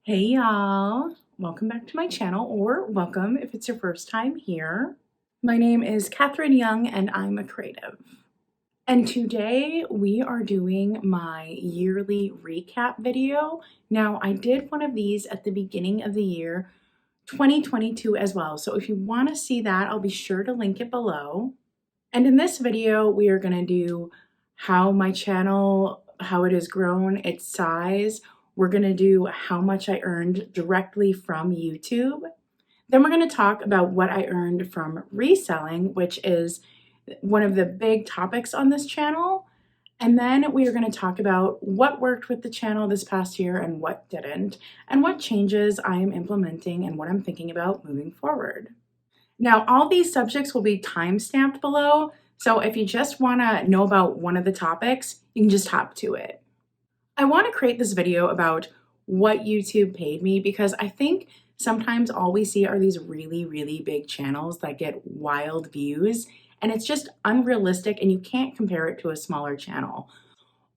Hey y'all, welcome back to my channel, or welcome if it's your first time here. My name is Katherine Young and I'm a creative. And today we are doing my yearly recap video. Now I did one of these at the beginning of the year 2022 as well. So if you want to see that, I'll be sure to link it below. And in this video, we are going to do how my channel, how it has grown, its size. We're going to do how much I earned directly from YouTube. Then we're going to talk about what I earned from reselling, which is one of the big topics on this channel. And then we are going to talk about what worked with the channel this past year and what didn't, and what changes I am implementing and what I'm thinking about moving forward. Now, all these subjects will be time-stamped below, so if you just want to know about one of the topics, you can just hop to it. I want to create this video about what YouTube paid me because I think sometimes all we see are these really, really big channels that get wild views, and it's just unrealistic and you can't compare it to a smaller channel.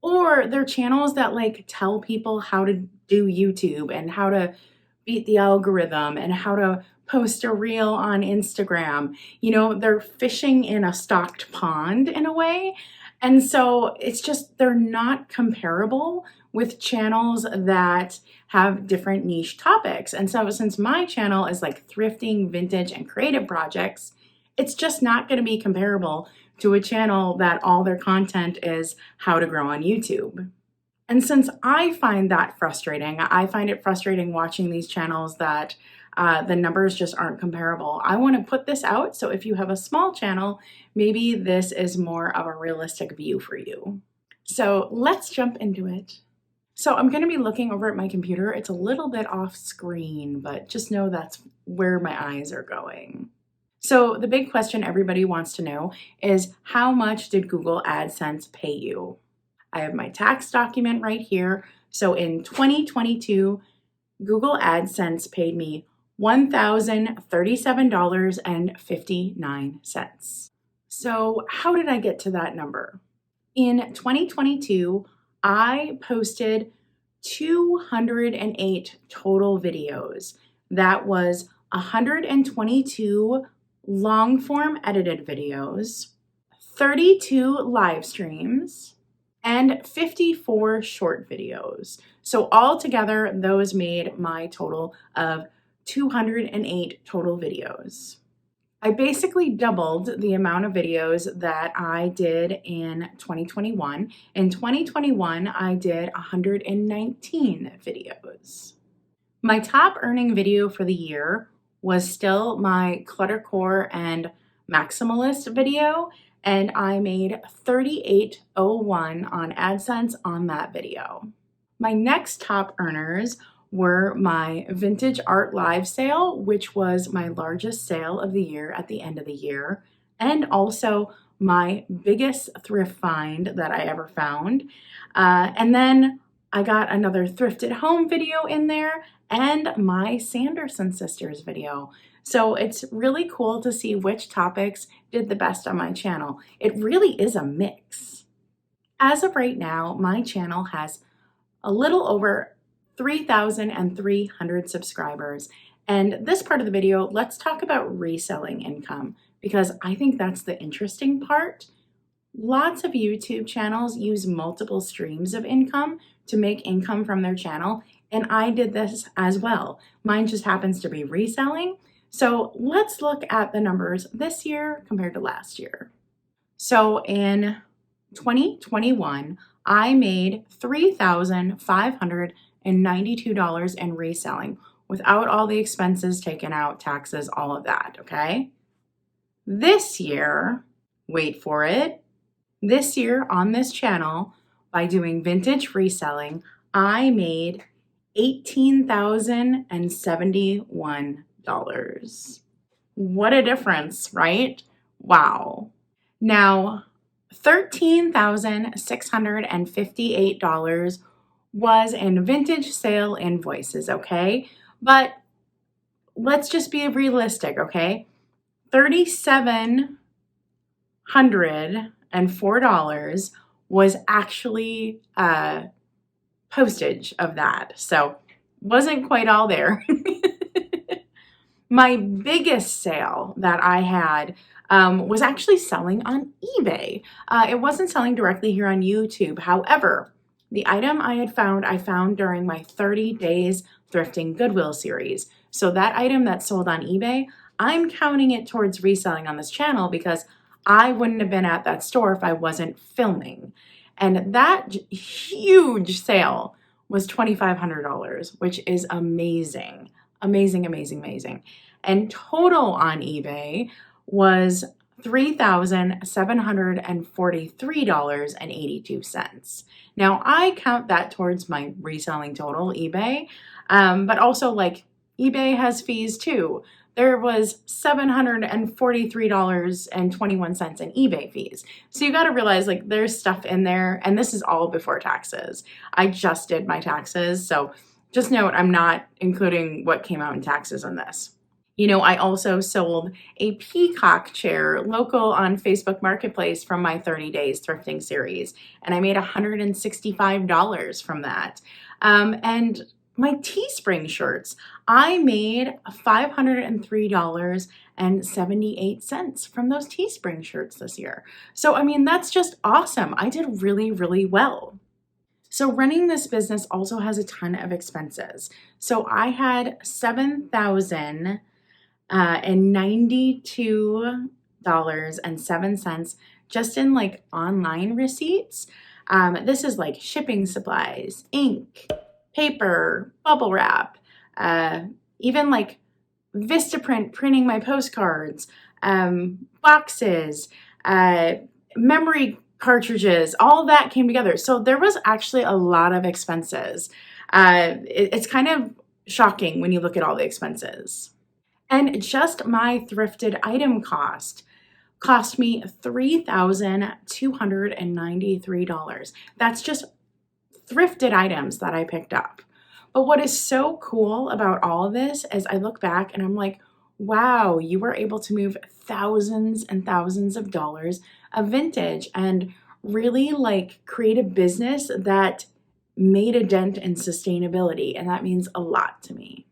Or they're channels that tell people how to do YouTube and how to beat the algorithm and how to post a reel on Instagram. You know, they're fishing in a stocked pond in a way. And so it's just, they're not comparable with channels that have different niche topics. And so since my channel is like thrifting, vintage, and creative projects, it's just not going to be comparable to a channel that all their content is how to grow on YouTube. And since I find that frustrating, I find it frustrating watching these channels that the numbers just aren't comparable. I want to put this out, so if you have a small channel, maybe this is more of a realistic view for you. So let's jump into it. So I'm going to be looking over at my computer. It's a little bit off screen, but just know that's where my eyes are going. So the big question everybody wants to know is, how much did Google Adsense pay you? I have my tax document right here. So in 2022, Google AdSense paid me $1,037.59. So how did I get to that number? In 2022, I posted 208 total videos. That was 122 long form edited videos, 32 live streams, and 54 short videos. So altogether, those made my total of 208 total videos. I basically doubled the amount of videos that I did in 2021. In 2021, I did 119 videos. My top earning video for the year was still my cluttercore and maximalist video, and I made $38.01 on AdSense on that video. My next top earners were my vintage art live sale, which was my largest sale of the year at the end of the year, and also my biggest thrift find that I ever found. And then I got another thrift at home video in there and my Sanderson sisters video. So it's really cool to see which topics did the best on my channel. It really is a mix. As of right now, my channel has a little over 3,300 subscribers. And this part of the video, let's talk about reselling income, because I think that's the interesting part. Lots of YouTube channels use multiple streams of income to make income from their channel, and I did this as well. Mine just happens to be reselling. So let's look at the numbers this year compared to last year. So in 2021, I made $3,592 in reselling without all the expenses taken out, taxes, all of that, okay? This year, wait for it, this year on this channel, by doing vintage reselling, I made $18,071. What a difference, right? Wow. Now, $13,658 was in vintage sale invoices, okay? But let's just be realistic, okay? $3,704 was actually postage of that. So wasn't quite all there. My biggest sale that I had was actually selling on eBay. It wasn't selling directly here on YouTube. However, the item I found during my 30 days thrifting Goodwill series. So that item that sold on eBay, I'm counting it towards reselling on this channel because I wouldn't have been at that store if I wasn't filming. And that huge sale was $2,500, which is amazing. Amazing, amazing, amazing. And total on eBay was $3,743.82. Now I count that towards my reselling total eBay, but also like eBay has fees too. There was $743.21 in eBay fees. So you got to realize like there's stuff in there, and this is all before taxes. I just did my taxes, so just note I'm not including what came out in taxes on this. You know, I also sold a peacock chair local on Facebook Marketplace from my 30 days thrifting series, and I made $165 from that. And my Teespring shirts, I made $503.78 from those Teespring shirts this year. So, I mean, that's just awesome. I did really, really well. So running this business also has a ton of expenses. So I had $7,092.07 just in like online receipts. This is like shipping supplies, ink, paper, bubble wrap, even like Vistaprint printing my postcards, boxes, memory cartridges, all that came together. So there was actually a lot of expenses. It's kind of shocking when you look at all the expenses. And just my thrifted item cost me $3,293. That's just thrifted items that I picked up. But what is so cool about all of this is I look back and I'm like, wow, you were able to move thousands and thousands of dollars of vintage and really like create a business that made a dent in sustainability. And that means a lot to me.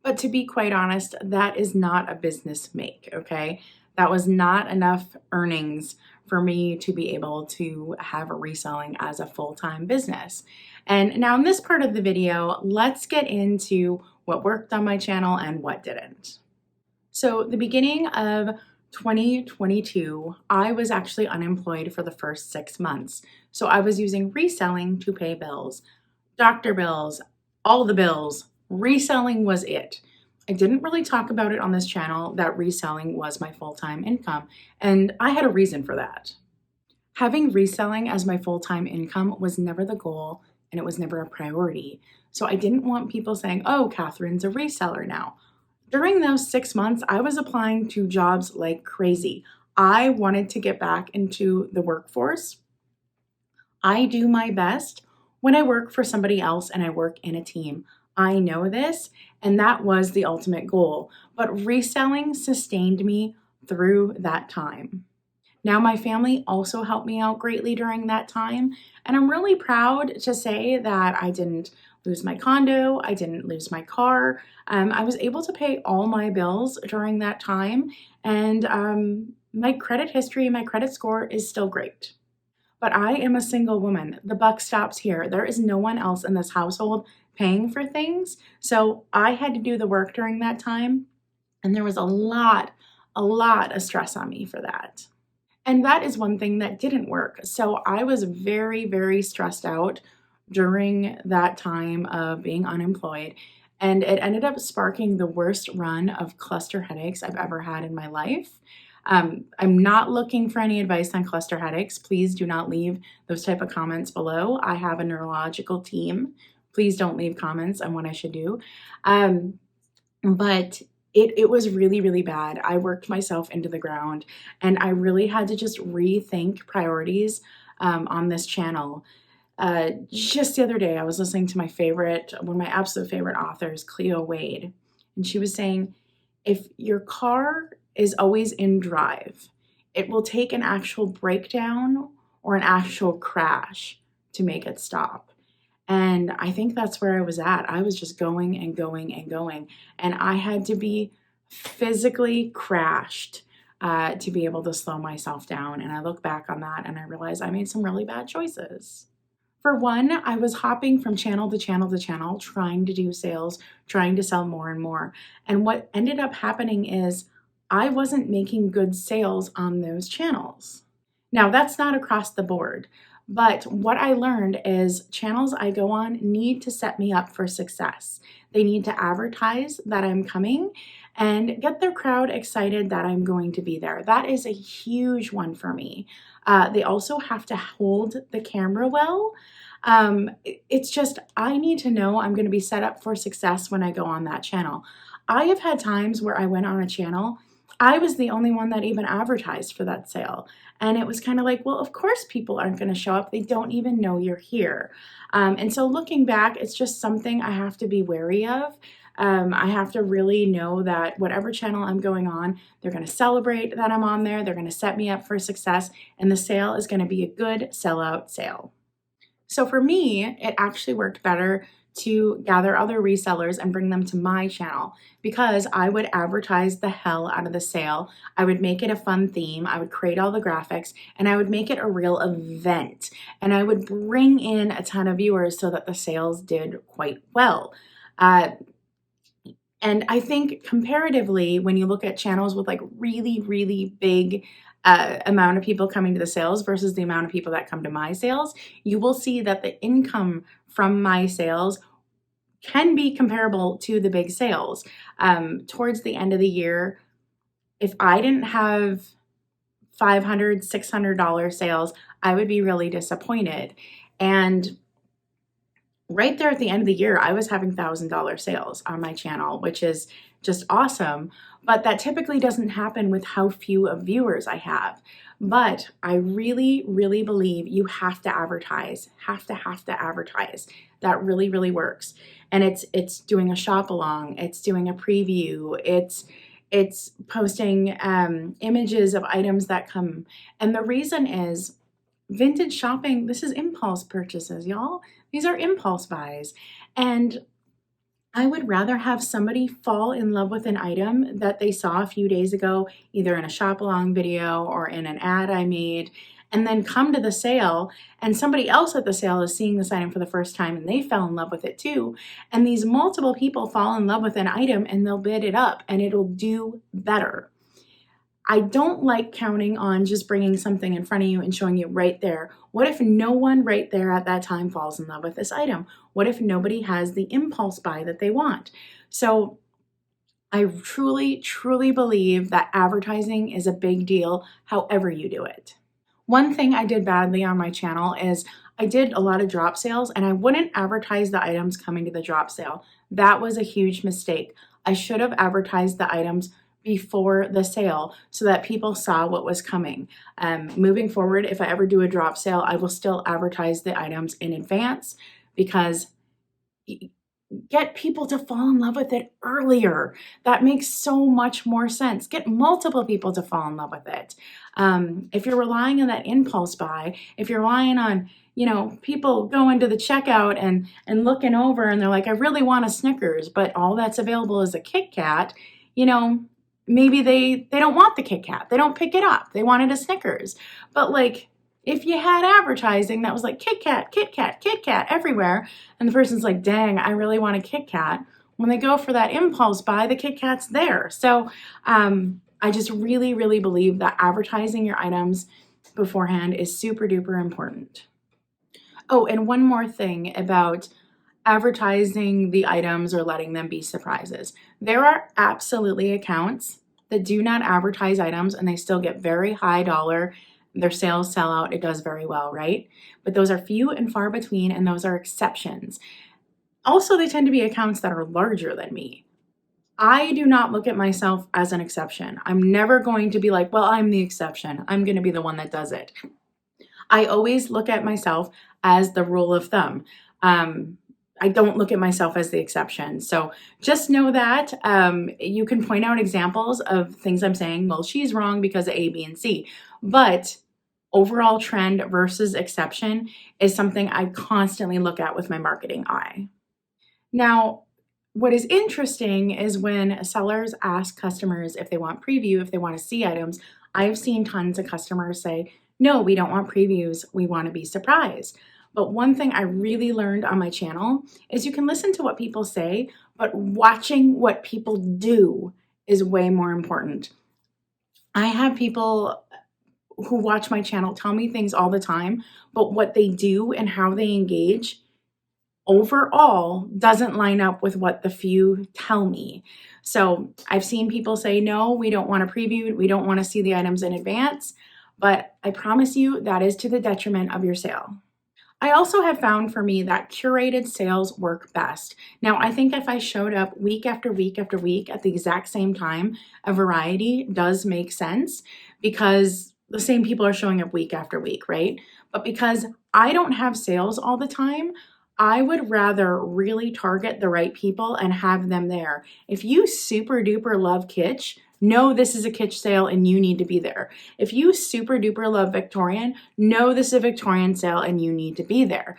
But to be quite honest, that is not a business make, okay? That was not enough earnings for me to be able to have a reselling as a full-time business. And now in this part of the video, let's get into what worked on my channel and what didn't. So the beginning of 2022, I was actually unemployed for the first 6 months. So I was using reselling to pay bills, doctor bills, all the bills. Reselling was it. I didn't really talk about it on this channel that reselling was my full-time income, and I had a reason for that. Having reselling as my full-time income was never the goal, and it was never a priority. So I didn't want people saying, oh, Catherine's a reseller now. During those 6 months, I was applying to jobs like crazy. I wanted to get back into the workforce. I do my best when I work for somebody else and I work in a team. I know this, and that was the ultimate goal. But reselling sustained me through that time. Now, my family also helped me out greatly during that time, and I'm really proud to say that I didn't lose my condo, I didn't lose my car. I was able to pay all my bills during that time, and my credit history, my credit score is still great. But I am a single woman. The buck stops here. There is no one else in this household paying for things. So I had to do the work during that time. And there was a lot of stress on me for that. And that is one thing that didn't work. So I was very, very stressed out during that time of being unemployed. And it ended up sparking the worst run of cluster headaches I've ever had in my life. I'm not looking for any advice on cluster headaches. Please do not leave those type of comments below. I have a neurological team. Please don't leave comments on what I should do. But it was really, really bad. I worked myself into the ground, and I really had to just rethink priorities on this channel. Just the other day, I was listening to one of my absolute favorite authors, Cleo Wade, and she was saying, if your car is always in drive, it will take an actual breakdown or an actual crash to make it stop. And I think that's where I was at. I was just going and going and going. And I had to be physically crashed to be able to slow myself down. And I look back on that and I realize I made some really bad choices. For one, I was hopping from channel to channel to channel, trying to do sales, trying to sell more and more. And what ended up happening is I wasn't making good sales on those channels. Now, that's not across the board, but what I learned is channels I go on need to set me up for success. They need to advertise that I'm coming and get their crowd excited that I'm going to be there. That is a huge one for me. They also have to hold the camera well. It's just, I need to know I'm going to be set up for success when I go on that channel. I have had times where I went on a channel, I was the only one that even advertised for that sale. And it was kind of like, well, of course people aren't going to show up. They don't even know you're here. And so looking back, it's just something I have to be wary of. I have to really know that whatever channel I'm going on, they're going to celebrate that I'm on there. They're going to set me up for success. And the sale is going to be a good sellout sale. So for me, it actually worked better to gather other resellers and bring them to my channel because I would advertise the hell out of the sale. I would make it a fun theme. I would create all the graphics and I would make it a real event. And I would bring in a ton of viewers so that the sales did quite well. And I think comparatively, when you look at channels with like really, really big amount of people coming to the sales versus the amount of people that come to my sales, you will see that the income from my sales can be comparable to the big sales. Towards the end of the year, if I didn't have $500, $600 sales, I would be really disappointed. And right there at the end of the year, I was having $1,000 sales on my channel, which is just awesome. But that typically doesn't happen with how few of viewers I have. But I really, really believe you have to advertise, have to advertise. That really, really works. And it's doing a shop along, it's doing a preview, it's posting images of items that come. And the reason is vintage shopping, this is impulse purchases, y'all. These are impulse buys. And I would rather have somebody fall in love with an item that they saw a few days ago, either in a shop along video or in an ad I made, and then come to the sale and somebody else at the sale is seeing this item for the first time and they fell in love with it too. And these multiple people fall in love with an item and they'll bid it up and it'll do better. I don't like counting on just bringing something in front of you and showing you right there. What if no one right there at that time falls in love with this item? What if nobody has the impulse buy that they want? So I truly, truly believe that advertising is a big deal, however you do it. One thing I did badly on my channel is I did a lot of drop sales and I wouldn't advertise the items coming to the drop sale. That was a huge mistake. I should have advertised the items before the sale so that people saw what was coming. Moving forward, if I ever do a drop sale, I will still advertise the items in advance because get people to fall in love with it earlier. That makes so much more sense. Get multiple people to fall in love with it. If you're relying on that impulse buy, if you're relying on, people going to the checkout and looking over and they're like, I really want a Snickers, but all that's available is a Kit Kat, maybe they don't want the Kit Kat. They don't pick it up. They wanted a Snickers. But like, if you had advertising that was like Kit Kat, Kit Kat, Kit Kat everywhere, and the person's like, dang, I really want a Kit Kat. When they go for that impulse buy, the Kit Kat's there. So I just really, really believe that advertising your items beforehand is super duper important. Oh, and one more thing about advertising the items or letting them be surprises. There are absolutely accounts that do not advertise items and they still get very high dollar. Their sales sell out. It does very well, right? But those are few and far between and those are exceptions. Also, they tend to be accounts that are larger than me. I do not look at myself as an exception. I'm never going to be like, well, I'm the exception. I'm going to be the one that does it. I always look at myself as the rule of thumb. I don't look at myself as the exception. So just know that you can point out examples of things I'm saying, well, she's wrong because of A, B, and C. But overall trend versus exception is something I constantly look at with my marketing eye. Now, what is interesting is when sellers ask customers if they want preview, if they want to see items, I've seen tons of customers say, no, we don't want previews. We want to be surprised. But one thing I really learned on my channel is you can listen to what people say, but watching what people do is way more important. I have people who watch my channel tell me things all the time, but what they do and how they engage overall doesn't line up with what the few tell me. So I've seen people say, no, we don't want to preview, we don't want to see the items in advance, but I promise you that is to the detriment of your sale. I also have found for me that curated sales work best. Now, I think if I showed up week after week after week at the exact same time, a variety does make sense because the same people are showing up week after week, right? But because I don't have sales all the time, I would rather really target the right people and have them there. If you super duper love kitsch, know this is a kitsch sale and you need to be there. If you super duper love Victorian, know this is a Victorian sale and you need to be there.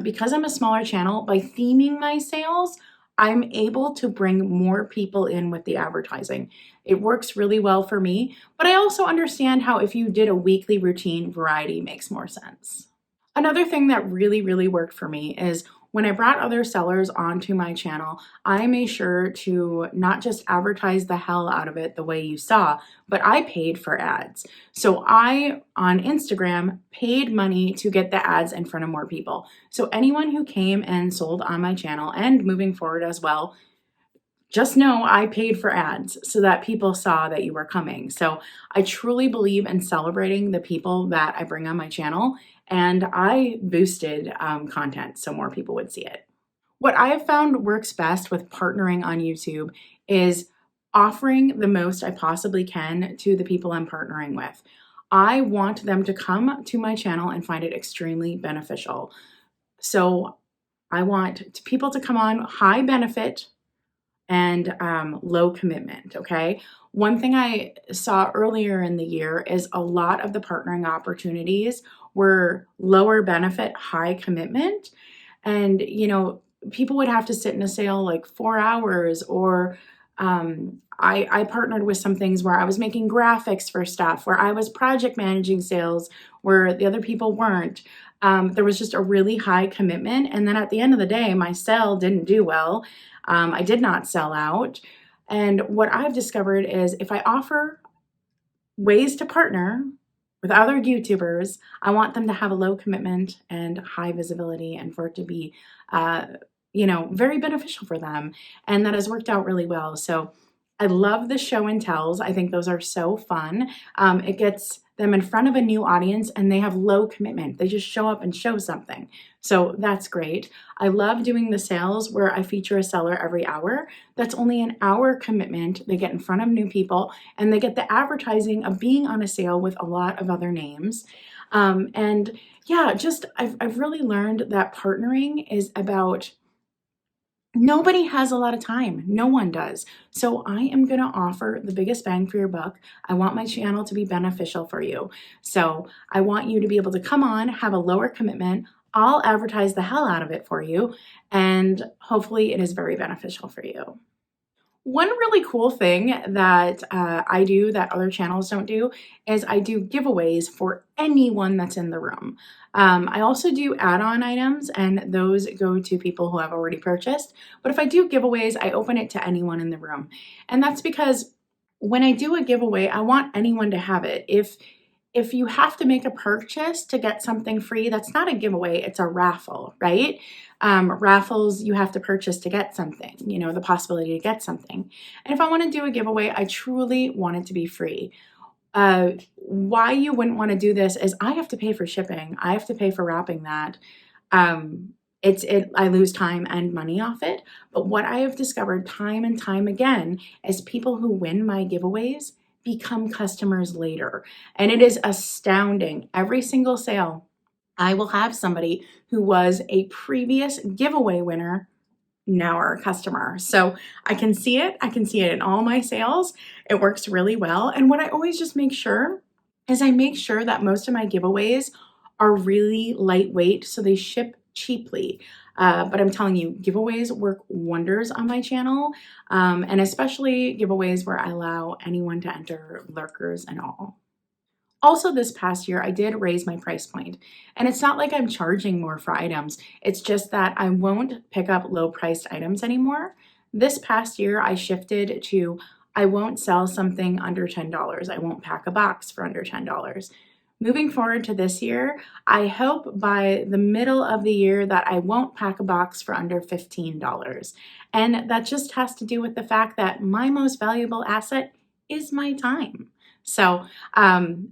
Because I'm a smaller channel, by theming my sales, I'm able to bring more people in with the advertising. It works really well for me, but I also understand how if you did a weekly routine, variety makes more sense. Another thing that really, really worked for me is when I brought other sellers onto my channel, I made sure to not just advertise the hell out of it the way you saw, but I paid for ads. So I, on Instagram, paid money to get the ads in front of more people. So anyone who came and sold on my channel and moving forward as well, just know I paid for ads so that people saw that you were coming. So I truly believe in celebrating the people that I bring on my channel, and I boosted content so more people would see it. What I have found works best with partnering on YouTube is offering the most I possibly can to the people I'm partnering with. I want them to come to my channel and find it extremely beneficial. So I want people to come on high benefit and low commitment, okay? One thing I saw earlier in the year is a lot of the partnering opportunities were lower benefit, high commitment. And, people would have to sit in a sale like 4 hours or I partnered with some things where I was making graphics for stuff, where I was project managing sales, where the other people weren't. There was just a really high commitment. And then at the end of the day, my sale didn't do well. I did not sell out. And what I've discovered is if I offer ways to partner with other YouTubers, I want them to have a low commitment and high visibility and for it to be, very beneficial for them. And that has worked out really well. So I love the show and tells. I think those are so fun. It gets them in front of a new audience and they have low commitment. They just show up and show something. So that's great. I love doing the sales where I feature a seller every hour. That's only an hour commitment. They get in front of new people and they get the advertising of being on a sale with a lot of other names. And yeah, I've really learned that partnering is about nobody has a lot of time. No one does. So I am going to offer the biggest bang for your buck. I want my channel to be beneficial for you. So I want you to be able to come on, have a lower commitment. I'll advertise the hell out of it for you. And hopefully it is very beneficial for you. One really cool thing that I do that other channels don't do is I do giveaways for anyone that's in the room. I also do add-on items and those go to people who have already purchased. But if I do giveaways, I open it to anyone in the room. And that's because when I do a giveaway, I want anyone to have it. If you have to make a purchase to get something free, that's not a giveaway, it's a raffle, right? Raffles, you have to purchase to get something, the possibility to get something. And if I want to do a giveaway, I truly want it to be free. Why you wouldn't want to do this is I have to pay for shipping. I have to pay for wrapping that. I lose time and money off it. But what I have discovered time and time again is people who win my giveaways become customers later. And it is astounding. Every single sale, I will have somebody who was a previous giveaway winner now are a customer. So I can see it. I can see it in all my sales. It works really well. And what I always just make sure is I make sure that most of my giveaways are really lightweight, so they ship cheaply. But I'm telling you, giveaways work wonders on my channel, and especially giveaways where I allow anyone to enter, lurkers and all. Also, this past year, I did raise my price point, and it's not like I'm charging more for items. It's just that I won't pick up low priced items anymore. This past year, I shifted to I won't sell something under $10. I won't pack a box for under $10. Moving forward to this year, I hope by the middle of the year that I won't pack a box for under $15. And that just has to do with the fact that my most valuable asset is my time. So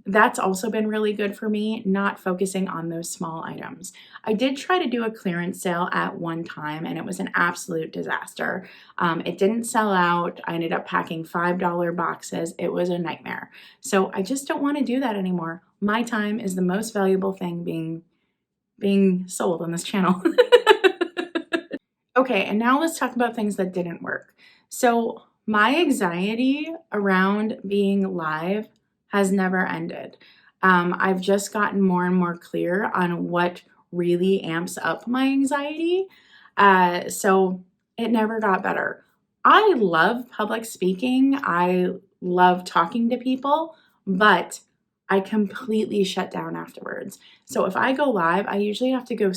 that's also been really good for me, not focusing on those small items. I did try to do a clearance sale at one time, and it was an absolute disaster. It didn't sell out. I ended up packing $5 boxes. It was a nightmare. So I just don't want to do that anymore. My time is the most valuable thing being sold on this channel. Okay, and now let's talk about things that didn't work. So my anxiety around being live has never ended. I've just gotten more and more clear on what really amps up my anxiety. So it never got better. I love public speaking. I love talking to people, but I completely shut down afterwards. So if I go live, I usually have to go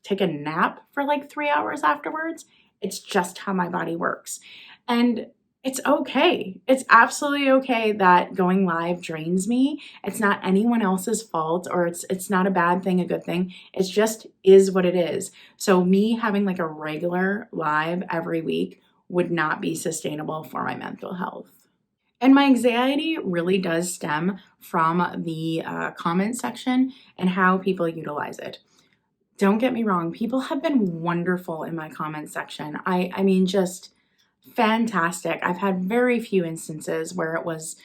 take a nap for like 3 hours afterwards. It's just how my body works. And it's okay. It's absolutely okay that going live drains me. It's not anyone else's fault, or it's not a bad thing, a good thing. It's just is what it is. So me having like a regular live every week would not be sustainable for my mental health. And my anxiety really does stem from the comment section and how people utilize it. Don't get me wrong, people have been wonderful in my comment section. I mean, just fantastic. I've had very few instances where it was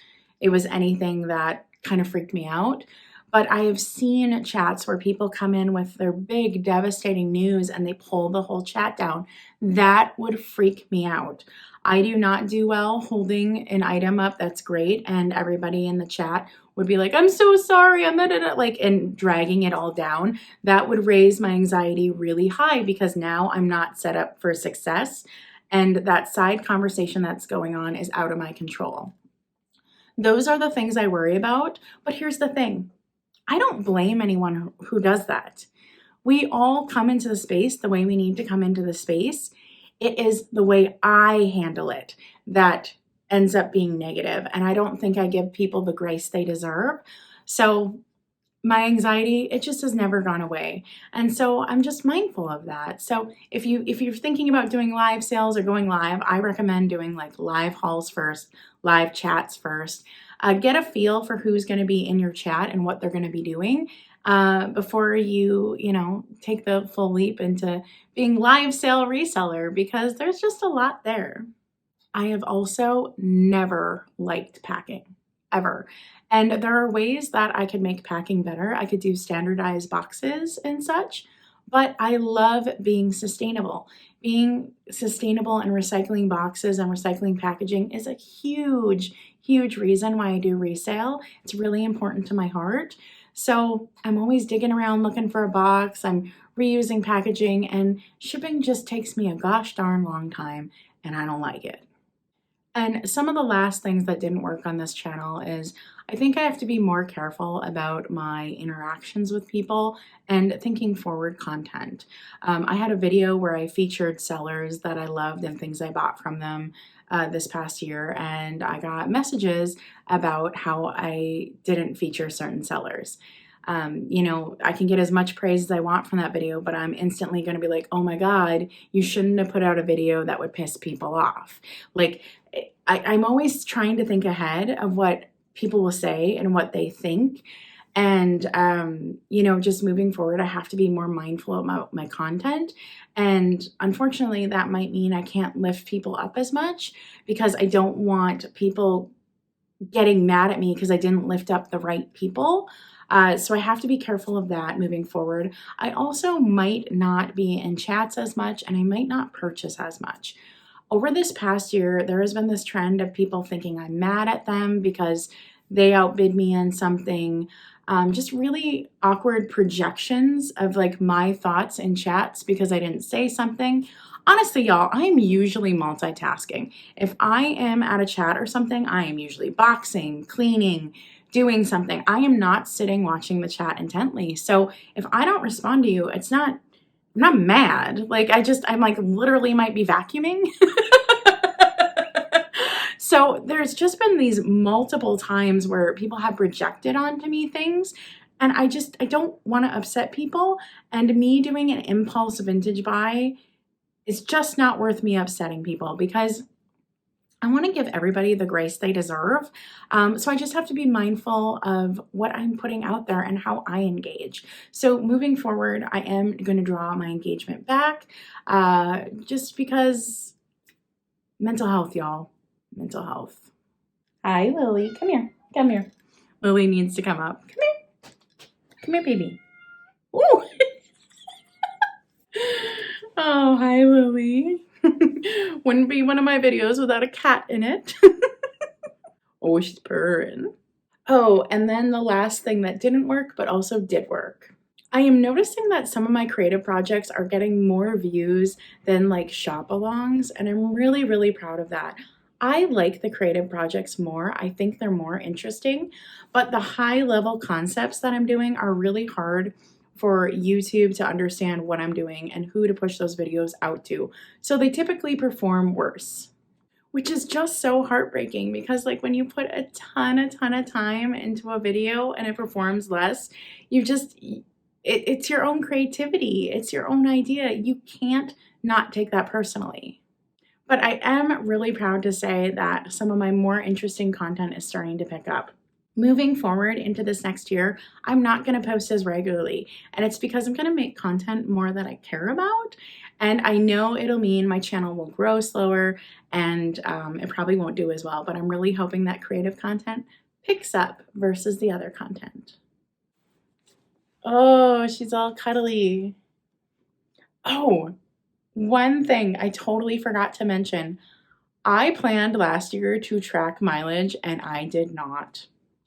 anything that kind of freaked me out. But I have seen chats where people come in with their big, devastating news and they pull the whole chat down. That would freak me out. I do not do well holding an item up that's great, and everybody in the chat would be like, I'm so sorry, I'm not like, and dragging it all down. That would raise my anxiety really high because now I'm not set up for success. And that side conversation that's going on is out of my control. Those are the things I worry about. But here's the thing. I don't blame anyone who does that. We all come into the space the way we need to come into the space. It is the way I handle it that ends up being negative. And I don't think I give people the grace they deserve. So my anxiety, it just has never gone away. And so I'm just mindful of that. So if you're thinking about doing live sales or going live, I recommend doing like live hauls first, live chats first. Get a feel for who's going to be in your chat and what they're going to be doing before you take the full leap into being live sale reseller, because there's just a lot there. I have also never liked packing, ever. And there are ways that I could make packing better. I could do standardized boxes and such, but I love being sustainable. Being sustainable and recycling boxes and recycling packaging is a huge, huge reason why I do resale. It's really important to my heart. So I'm always digging around looking for a box. I'm reusing packaging, and shipping just takes me a gosh darn long time, and I don't like it. And some of the last things that didn't work on this channel is I think I have to be more careful about my interactions with people and thinking forward content. I had a video where I featured sellers that I loved and things I bought from them this past year, and I got messages about how I didn't feature certain sellers. I can get as much praise as I want from that video, but I'm instantly going to be like, oh my God, you shouldn't have put out a video that would piss people off. Like, I'm always trying to think ahead of what people will say and what they think. And, just moving forward, I have to be more mindful about my content. And unfortunately, that might mean I can't lift people up as much because I don't want people getting mad at me because I didn't lift up the right people. So I have to be careful of that moving forward. I also might not be in chats as much, and I might not purchase as much. Over this past year, there has been this trend of people thinking I'm mad at them because they outbid me on something. Just really awkward projections of like my thoughts in chats because I didn't say something. Honestly, y'all, I'm usually multitasking. If I am at a chat or something, I am usually boxing, cleaning, doing something. I am not sitting watching the chat intently. So if I don't respond to you, I'm not mad. Like I'm like literally might be vacuuming. So there's just been these multiple times where people have projected onto me things, and I don't want to upset people, and me doing an impulse vintage buy is just not worth me upsetting people because I want to give everybody the grace they deserve. So I just have to be mindful of what I'm putting out there and how I engage. So moving forward, I am going to draw my engagement back just because mental health, y'all. Mental health. Hi, Lily. Come here. Come here. Lily needs to come up. Come here. Come here, baby. Ooh. Oh, hi, Lily. Wouldn't be one of my videos without a cat in it. Oh, she's purring. Oh, and then the last thing that didn't work, but also did work. I am noticing that some of my creative projects are getting more views than like shop-alongs, and I'm really, really proud of that. I like the creative projects more. I think they're more interesting, but the high-level concepts that I'm doing are really hard for YouTube to understand what I'm doing and who to push those videos out to. So they typically perform worse, which is just so heartbreaking because like when you put a ton of time into a video and it performs less, it's your own creativity. It's your own idea. You can't not take that personally. But I am really proud to say that some of my more interesting content is starting to pick up. Moving forward into this next year, I'm not going to post as regularly, and it's because I'm going to make content more that I care about, and I know it'll mean my channel will grow slower and it probably won't do as well, but I'm really hoping that creative content picks up versus the other content. Oh, she's all cuddly. Oh, one thing I totally forgot to mention. I planned last year to track mileage and I did not.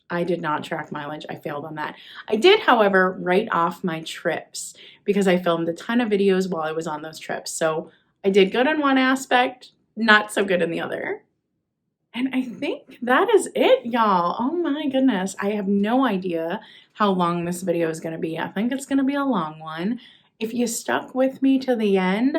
I did not track mileage. I failed on that. I did, however, write off my trips because I filmed a ton of videos while I was on those trips. So I did good in one aspect, not so good in the other. And I think that is it, y'all. Oh my goodness. I have no idea how long this video is going to be. I think it's going to be a long one. If you stuck with me to the end,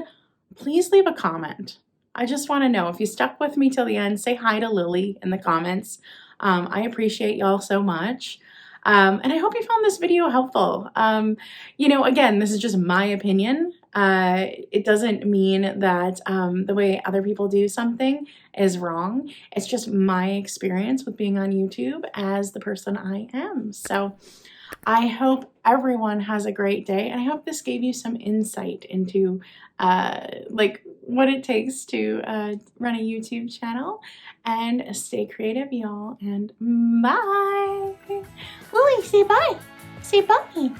please leave a comment. I just want to know if you stuck with me till the end, say hi to Lily in the comments. I appreciate y'all so much. And I hope you found this video helpful. Again, this is just my opinion. It doesn't mean that the way other people do something is wrong. It's just my experience with being on YouTube as the person I am. So I hope everyone has a great day, and I hope this gave you some insight into like what it takes to run a YouTube channel. And stay creative, y'all, and bye. Lily, say bye. Say bye.